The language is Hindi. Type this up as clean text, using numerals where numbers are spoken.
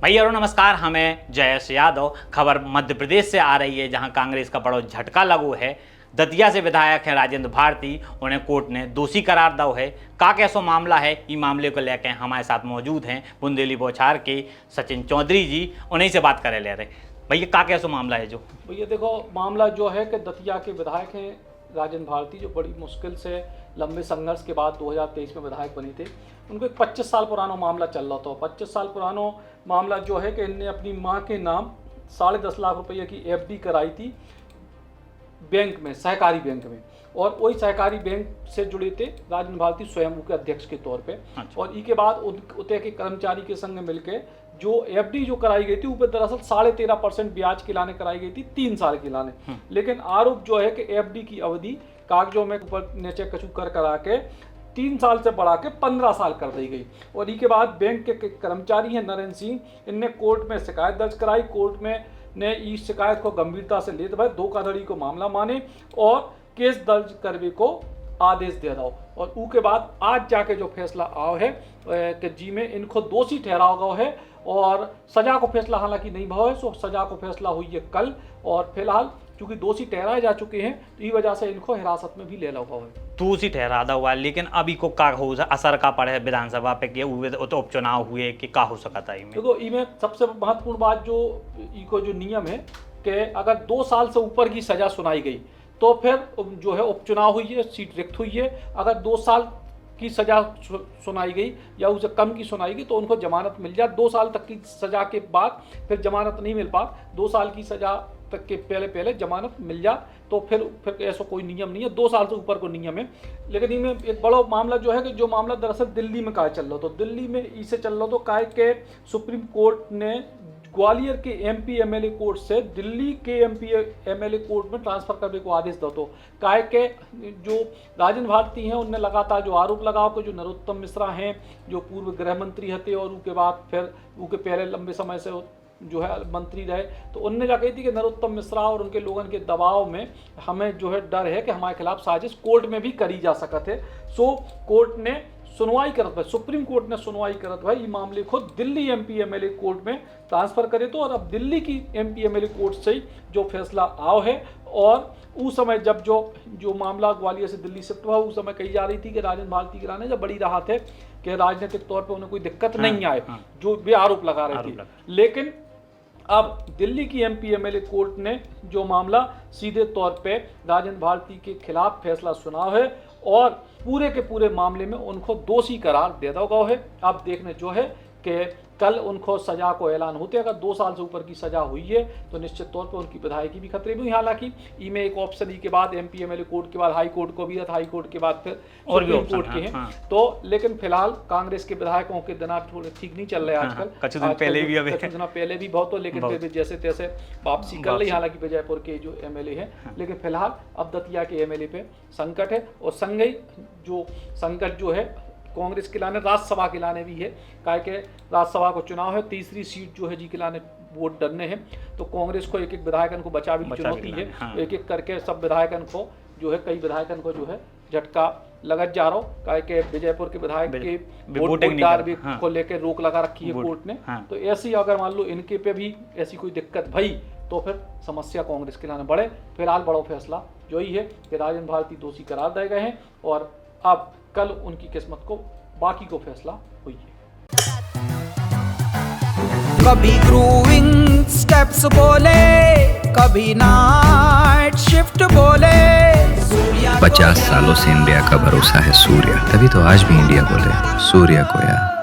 भैया नमस्कार, हमें जयेश यादव। खबर मध्य प्रदेश से आ रही है, जहां कांग्रेस का बड़ा झटका लगू है। दतिया से विधायक है राजेंद्र भारती, उन्हें कोर्ट ने दोषी करार दो है। का कैसो मामला है, ये मामले को लेकर हमारे साथ मौजूद हैं बुंदेली बौछार के सचिन चौधरी जी। उन्हीं से बात करे ले रहे। भैया का कैसो मामला है? जो भैया देखो, मामला जो है कि दतिया के विधायक हैं राजेंद्र भारती, जो बड़ी मुश्किल से लंबे संघर्ष के बाद 2023 में विधायक बने थे। उनको एक 25 साल पुराना मामला चल रहा था। 25 साल पुराना मामला जो है कि इनने अपनी मां के नाम 10.5 लाख रुपये की एफडी कराई थी बैंक में, सहकारी बैंक में, और वही सहकारी बैंक से जुड़े थे राजेंद्र भारती स्वयं के अध्यक्ष के तौर पे। और इसके बाद उते के कर्मचारी के संग मिलकर जो एफडी जो कराई गई थी, ऊपर दरअसल 13.5% ब्याज के लाने कराई गई थी 3 साल के लाने। लेकिन आरोप जो है कि एफडी की अवधि कागजों में ऊपर नीचे कछु कर करा के 3 साल से बढ़ा के 15 साल कर दी गई। और इसके बाद बैंक के कर्मचारी हैं नरेंद्र सिंह, इनने कोर्ट में शिकायत दर्ज कराई। कोर्ट में ने इस शिकायत को गंभीरता से लेते हुए धोखाधड़ी को मामला माने और केस दर्ज करने को आदेश दे दो। और उसके बाद आज जाके जो फैसला आओ है कि जी में इनको दोषी ठहराया गया है और सजा को फैसला हालांकि नहीं हुआ है। सो सजा को फैसला हुई है कल, और फिलहाल चूंकि दोषी ठहराए जा चुके हैं तो इस वजह से इनको हिरासत में भी ले लगा है। दोषी ठहरा हुआ, लेकिन अभी को का हो असर का पड़े विधानसभा पे कि तो उपचुनाव हुए कि का हो सका था? देखो, इनमें सबसे महत्वपूर्ण बात जो इको जो नियम है कि अगर 2 साल से ऊपर की सजा सुनाई गई तो फिर जो है उपचुनाव हुई है, सीट रिक्त हुई है। अगर 2 साल की सजा सुनाई गई या उससे कम की सुनाई गई तो उनको जमानत मिल जाए। 2 साल तक की सजा के बाद फिर जमानत नहीं मिल पा, 2 साल की सजा तक के पहले जमानत मिल जाए तो फिर ऐसा कोई नियम नहीं है। 2 साल से ऊपर को नियम है। लेकिन इनमें एक बड़ा मामला जो है कि जो मामला दरअसल दिल्ली में काय चल रहा, तो दिल्ली में इसे चल रहा तो काय के सुप्रीम कोर्ट ने ग्वालियर के एमपी एमएलए कोर्ट से दिल्ली के एमपी एमएलए कोर्ट में ट्रांसफर करने को आदेश दो। तो काय के जो राजेंद्र भारती हैं उनने लगातार जो आरोप लगाओ कि जो नरोत्तम मिश्रा हैं जो पूर्व गृह मंत्री थे और उसके बाद फिर उनके पहले लंबे समय से जो है मंत्री रहे, तो उनने जा कही थी कि नरोत्तम मिश्रा और उनके लोगों के दबाव में हमें जो है डर है कि हमारे खिलाफ साजिश कोर्ट में भी करी जा सकते। सो कोर्ट ने सुनवाई करत भाई, सुप्रीम कोर्ट ने सुनवाई करत भाई ये मामले को दिल्ली एमपी एमएलए कोर्ट में ट्रांसफर करे। तो और अब दिल्ली की एमपी एमएलए कोर्ट से ही जो फैसला आओ है। और उस समय जब जो मामला ग्वालियर से दिल्ली शिफ्ट हुआ, उस समय कही जा रही थी कि राजेंद्र भारती की राने जब बड़ी राहत है कि राजनीतिक तौर पर उन्हें कोई दिक्कत नहीं आए, जो वे आरोप लगा रहे थे। लेकिन अब दिल्ली की एमपी एमएलए कोर्ट ने जो मामला सीधे तौर पे राजेंद्र भारती के खिलाफ फैसला सुना है और पूरे के पूरे मामले में उनको दोषी करार दे दिया गया है। अब देखने जो है कि कल उनको सजा को ऐलान होते, अगर 2 साल से ऊपर की सजा हुई है तो निश्चित तौर पर उनकी विधायकी भी खतरे में हुई। हालांकि इनमें एक ऑप्शन ई के बाद एमपी एमएलए कोर्ट के बाद हाई कोर्ट को भी है, हाई कोर्ट के बाद फिर सुप्रीम कोर्ट के हैं। तो लेकिन फिलहाल कांग्रेस के विधायकों के दिनाट थोड़े ठीक नहीं चल रहे आजकल। कुछ दिन पहले भी बहुत हो, लेकिन फिर भी जैसे तैसे वापसी कर रही। हालांकि विजयपुर के जो एमएलए हैं, लेकिन फिलहाल अब दतिया के एमएलए पे संकट है। और संग ही जो संकट जो है कांग्रेस के लाने राज्यसभा के लाने भी है। काय के राज्यसभा को चुनाव है, तीसरी सीट जो है जी के लाने वोट डरने हैं। तो कांग्रेस को एक एक विधायकन को बचा भी चुनौती है। एक एक करके सब विधायकन को जो है, कई विधायकन को जो है झटका लगत जा रहा हो। काय के विजयपुर के विधायक के वोटदार भी को लेकर रोक लगा रखी है कोर्ट ने। तो ऐसी अगर मान लो इनके पे भी ऐसी कोई दिक्कत भई तो फिर समस्या कांग्रेस के लाने बढ़े। फिलहाल बड़ा फैसला जो ही है कि राजेंद्र भारती दोषी करार दिए गए हैं और अब कल उनकी किस्मत को बाकी को फैसला हुई है। कभी ग्रूविंग स्टेप्स बोले, कभी नाइट शिफ्ट बोले। 50 सालों से इंडिया का भरोसा है सूर्या, तभी तो आज भी इंडिया बोले सूर्या को यार।